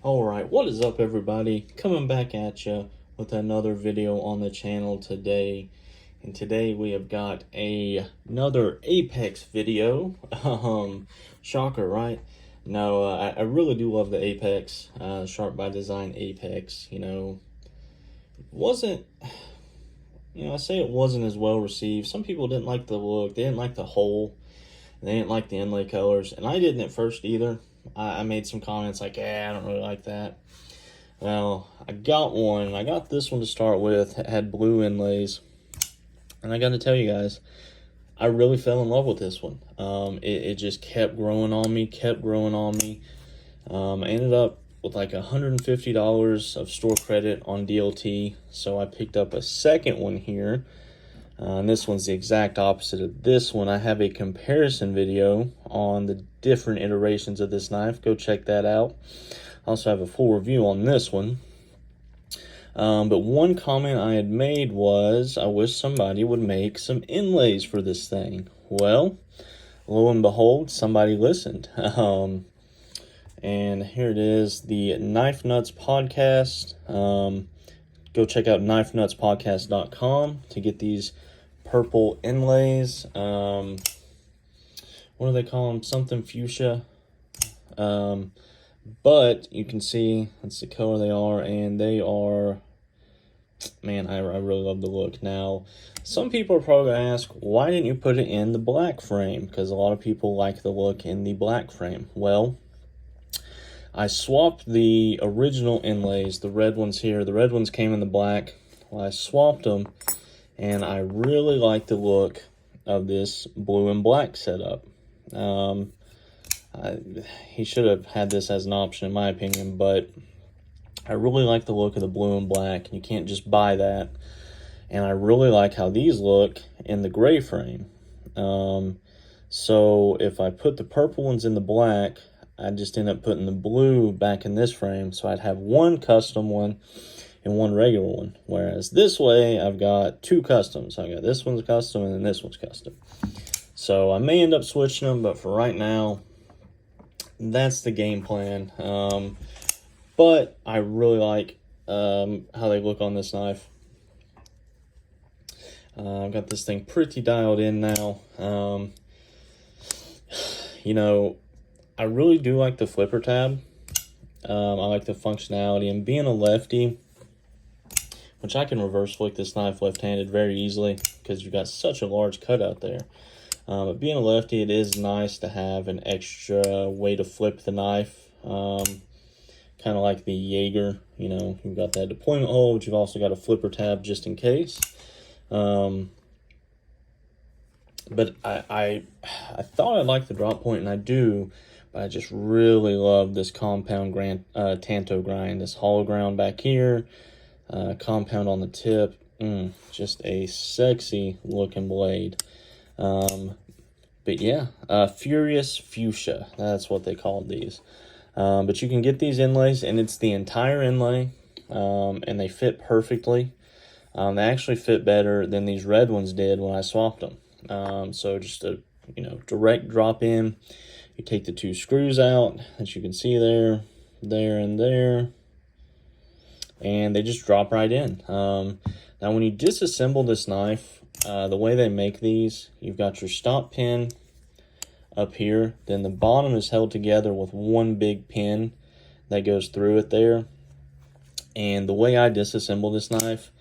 Alright, what is up everybody? Coming back at you with another video on the channel today. And today we have got another Apex video. Shocker, right? No, I really do love the Apex, Sharp by Design Apex. Wasn't, I say it wasn't as well received. Some people didn't like the look, they didn't like the hole, they didn't like the inlay colors, and I didn't at first either. I made some comments like, I don't really like that. Well, I got one. I got this one to start with. It had blue inlays. And I got to tell you guys, I really fell in love with this one. It just kept growing on me, I ended up with like $150 of store credit on DLT. So I picked up a second one here. And this one's the exact opposite of this one. I have a comparison video on the different iterations of this knife. Go check that out. I also have a full review on this one. But one comment I had made was, I wish somebody would make some inlays for this thing. Well, lo and behold, somebody listened. And here it is, the Knife Nuts Podcast. Go check out knifenutspodcast.com to get these purple inlays. What do they call them? Something fuchsia. But you can see that's the color they are, and they are, man, I really love the look. Now, some people are probably going to ask, why didn't you put it in the black frame? Because a lot of people like the look in the black frame. Well, I swapped the original inlays, the red ones here. The red ones came in the black. Well, I swapped them, and I really like the look of this blue and black setup. He should have had this as an option in my opinion, but I really like the look of the blue and black, and you can't just buy that. And I really like how these look in the gray frame. So if I put the purple ones in the black, I just end up putting the blue back in this frame, so I'd have one custom one and one regular one. Whereas this way, I've got two customs. I got this one's custom and then this one's custom. So I may end up switching them, but for right now, that's the game plan. But I really like how they look on this knife. I've got this thing pretty dialed in now. I really do like the flipper tab. I like the functionality, and being a lefty, which I can reverse flick this knife left-handed very easily because you've got such a large cutout there. But being a lefty, it is nice to have an extra way to flip the knife. Kind of like the Jaeger, you've got that deployment hole, but you've also got a flipper tab just in case. But I thought I liked the drop point, and I do, but I just really love this compound tanto grind, this hollow ground back here, compound on the tip. Just a sexy looking blade. But yeah, Furious Fuchsia, that's what they called these. But you can get these inlays, and it's the entire inlay, and they fit perfectly. They actually fit better than these red ones did when I swapped them. So just a, direct drop in. You take the two screws out, as you can see there, and there, and they just drop right in. Now when you disassemble this knife, the way they make these, you've got your stop pin up here, then the bottom is held together with one big pin that goes through it there. And the way I disassemble this knife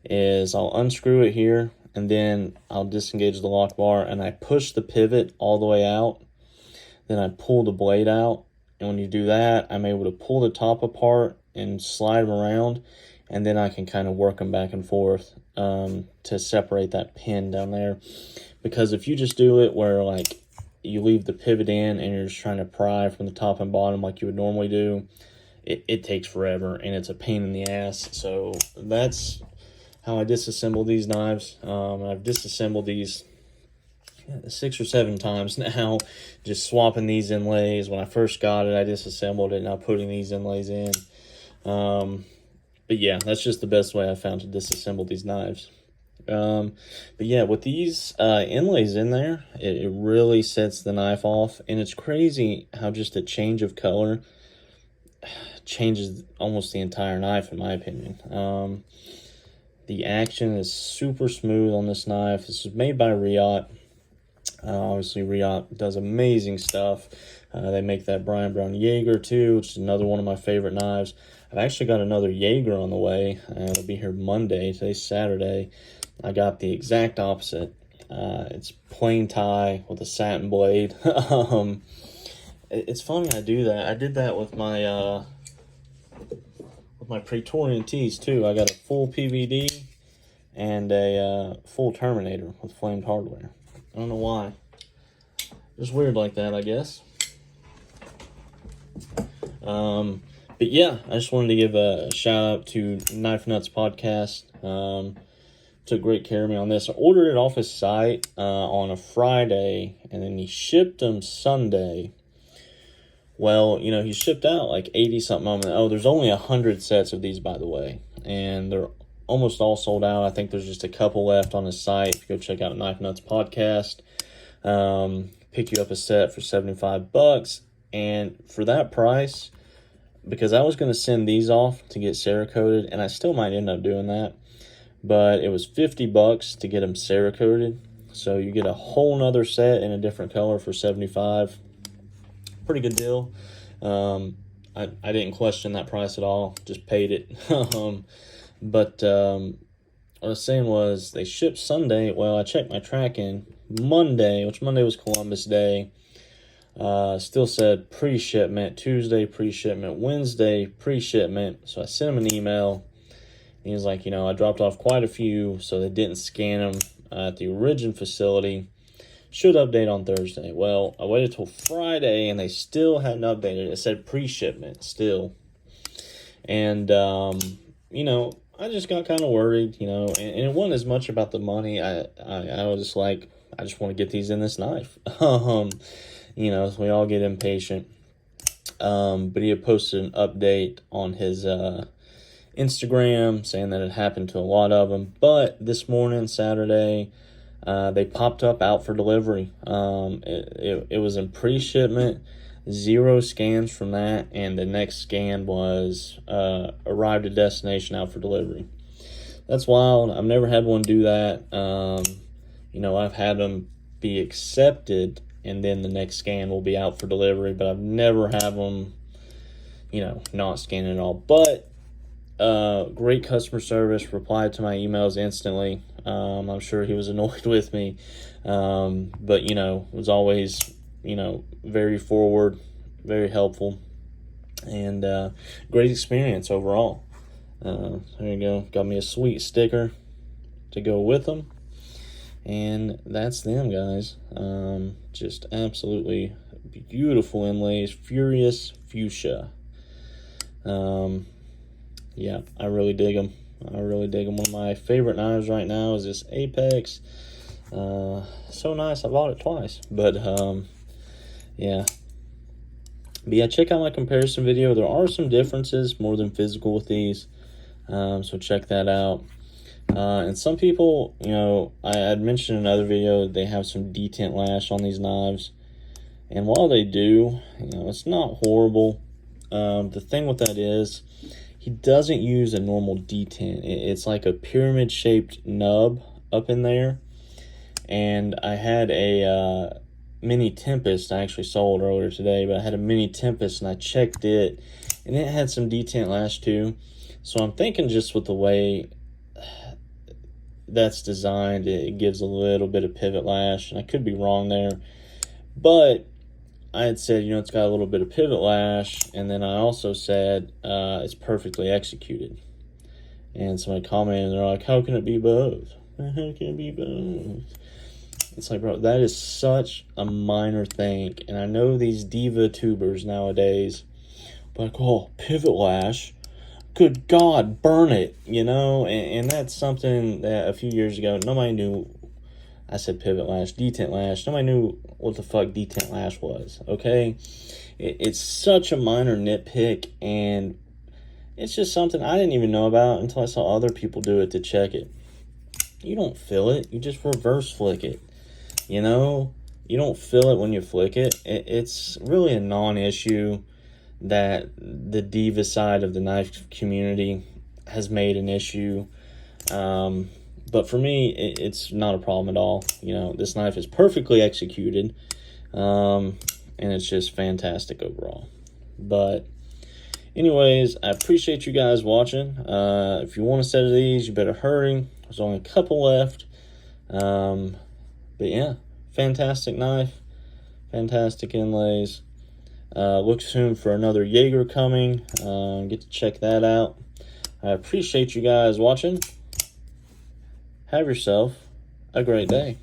is I'll unscrew it here, and then I'll disengage the lock bar, and I push the pivot all the way out. Then I pull the blade out, and when you do that, I'm able to pull the top apart and slide them around, and then I can kind of work them back and forth to separate that pin down there. Because if you just do it where like you leave the pivot in and you're just trying to pry from the top and bottom like you would normally do, it takes forever and it's a pain in the ass. So that's how I disassemble these knives. I've disassembled these 6 or 7 times now, just swapping these inlays. When I first got it, I disassembled it, now putting these inlays in. But yeah, that's just the best way I found to disassemble these knives. But yeah, with these inlays in there, it really sets the knife off. And it's crazy how just a change of color changes almost the entire knife, in my opinion. The action is super smooth on this knife. This is made by Riot. Obviously, Riot does amazing stuff. They make that Brian Brown Jaeger too, which is another one of my favorite knives. I've actually got another Jaeger on the way. It'll be here Monday. Today's Saturday. I got the exact opposite. It's plain tie with a satin blade. It's funny I do that. I did that with my Praetorian tees too. I got a full PVD and a full Terminator with flamed hardware. I don't know why. Just weird like that, I guess. But yeah, I just wanted to give a shout out to Knife Nuts Podcast. Took great care of me on this. I ordered it off his site on a Friday, and then he shipped them Sunday. Well, you know, he shipped out like 80-something of them. Oh, there's only 100 sets of these, by the way. And they're almost all sold out. I think there's just a couple left on his site. If you go check out Knife Nuts Podcast, pick you up a set for $75. And for that price, because I was going to send these off to get Cerakoted, and I still might end up doing that, but it was $50 to get them Cerakoted. So you get a whole nother set in a different color for $75. Pretty good deal. I didn't question that price at all. Just paid it. But what I was saying was they shipped Sunday. Well, I checked my tracking Monday, which Monday was Columbus Day. Still said pre-shipment. Tuesday pre-shipment. Wednesday pre-shipment. So I sent him an email. He was like, you know, I dropped off quite a few, so they didn't scan them at the origin facility. Should update on Thursday. Well, I waited till Friday, and they still hadn't updated. It said pre-shipment still. And, you know, I just got kind of worried, you know, and it wasn't as much about the money. I was just like, I just want to get these in this knife. You know, so we all get impatient. But he had posted an update on his Instagram saying that it happened to a lot of them. But this morning, Saturday, they popped up out for delivery. It was in pre-shipment, 0 scans from that, and the next scan was arrived at destination out for delivery. That's wild. I've never had one do that. You know, I've had them be accepted, and then the next scan will be out for delivery, but I've never had them, you know, not scan at all. But great customer service, replied to my emails instantly. I'm sure he was annoyed with me, but, you know, was always, you know, very forward, very helpful, and great experience overall. There you go. Got me a sweet sticker to go with them, and that's them, guys. Just absolutely beautiful inlays, Furious Fuchsia. Yeah, I really dig them. I really dig them. One of my favorite knives right now is this Apex. So nice. I bought it twice. But, yeah. But yeah, check out my comparison video. There are some differences, more than physical, with these. So check that out. And some people, you know, I had mentioned in another video, they have some detent lash on these knives. And while they do, you know, it's not horrible. The thing with that is, he doesn't use a normal detent. It's like a pyramid-shaped nub up in there. And I had a mini Tempest I actually sold earlier today, but I had a mini Tempest and I checked it, and it had some detent lash too. So I'm thinking just with the way that's designed, it gives a little bit of pivot lash, and I could be wrong there. But I had said, you know, it's got a little bit of pivot lash, and then I also said it's perfectly executed. And somebody commented, and they're like, how can it be both? How can it be both? It's like, bro, that is such a minor thing. And I know these diva tubers nowadays, like, oh, pivot lash, good God, burn it, you know? And that's something that a few years ago, nobody knew. I said pivot lash, detent lash. Nobody knew what the fuck detent lash was, okay? It's such a minor nitpick, and it's just something I didn't even know about until I saw other people do it to check it. You don't fill it. You just reverse flick it, you know? You don't fill it when you flick it. It's really a non-issue. that the diva side of the knife community has made an issue. But for me, it's not a problem at all. You know, this knife is perfectly executed, and it's just fantastic overall. But anyways, I appreciate you guys watching. If you want a set of these, you better hurry. There's only a couple left. But yeah, fantastic knife, fantastic inlays. Look soon for another Jaeger coming. Get to check that out. I appreciate you guys watching. Have yourself a great day.